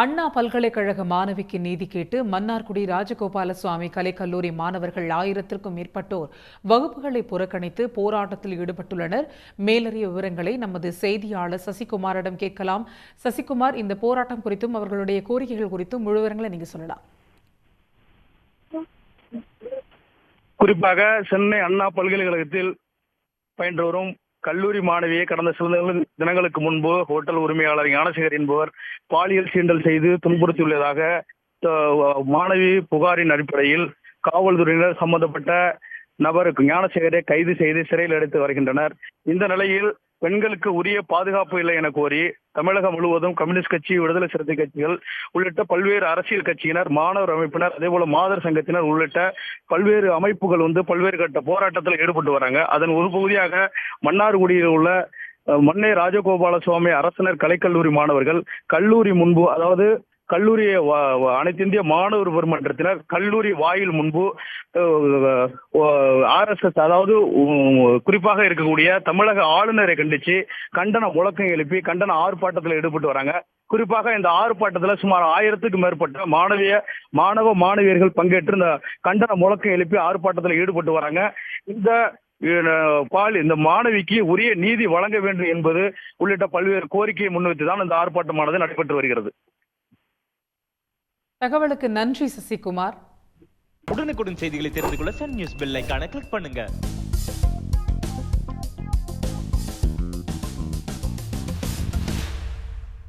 அண்ணா பல்கலைக்கழக மாணவிக்கு நீதி கேட்டு மன்னார்குடி ராஜகோபால சுவாமி கலைக்கல்லூரி மாணவர்கள் 1000க்கும் மேற்பட்டோர் வகுப்புகளை புறக்கணித்து போராட்டத்தில் ஈடுபட்டுள்ளனர். மேலறிய விவரங்களை நமது செய்தியாளர் சசிகுமாரிடம் கேட்கலாம். சசிகுமார், இந்த போராட்டம் குறித்தும் அவர்களுடைய கோரிக்கைகள் குறித்தும் முழு விவரங்களை நீங்க சொல்லலாம். குறிப்பாக சென்னை அண்ணா பல்கலைக்கழகத்தில் பயின்று வரும் கல்லூரி மாணவியை கடந்த சில தினங்களுக்கு முன்பு ஹோட்டல் உரிமையாளர் ஞானசேகர் என்பவர் பாலியல் சீண்டல் செய்து துன்புறுத்தியுள்ளதாக மாணவி புகாரின் அடிப்படையில் காவல்துறையினர் சம்பந்தப்பட்ட நபருக்கு ஞானசேகரை கைது செய்து சிறையில் அடைத்து வருகின்றனர். இந்த நிலையில் பெண்களுக்கு உரிய பாதுகாப்பு இல்லை என கோரி தமிழகம் முழுவதும் கம்யூனிஸ்ட் கட்சி, விடுதலை சிறுத்தை கட்சிகள் உள்ளிட்ட பல்வேறு அரசியல் கட்சியினர், மாணவர் அமைப்பினர், அதே போல மாதர் சங்கத்தினர் உள்ளிட்ட பல்வேறு அமைப்புகள் பல்வேறு கட்ட போராட்டத்தில் ஈடுபட்டு வராங்க. அதன் ஒரு பகுதியாக மன்னார்குடியில் உள்ள மன்னை ராஜகோபால சுவாமி அரசினர் கலைக்கல்லூரி மாணவர்கள் கல்லூரி முன்பு, அதாவது கல்லூரி அனைத்து இந்திய மாணவர் பெருமன்றத்தினர் கல்லூரி வாயில் முன்பு RSS, அதாவது குறிப்பாக இருக்கக்கூடிய தமிழக ஆளுநரை கண்டிச்சு கண்டன முழக்கம் எழுப்பி கண்டன ஆர்ப்பாட்டத்தில் ஈடுபட்டு வராங்க. குறிப்பாக இந்த ஆர்ப்பாட்டத்தில் சுமார் 1000க்கும் மேற்பட்ட மாணவ மாணவியர்கள் பங்கேற்று இந்த கண்டன முழக்கம் எழுப்பி ஆர்ப்பாட்டத்தில் ஈடுபட்டு வராங்க. இந்த மாணவிக்கு உரிய நீதி வழங்க வேண்டும் என்பது உள்ளிட்ட பல்வேறு கோரிக்கையை முன்வைத்துதான் இந்த ஆர்ப்பாட்டமானது நடைபெற்று வருகிறது. தகவலுக்கு நன்றி சசிகுமார். உடனுக்குடன் செய்திகளை தெரிந்து கொள்ள சன் நியூஸ் பெல் ஐகானை கிளிக் பண்ணுங்க.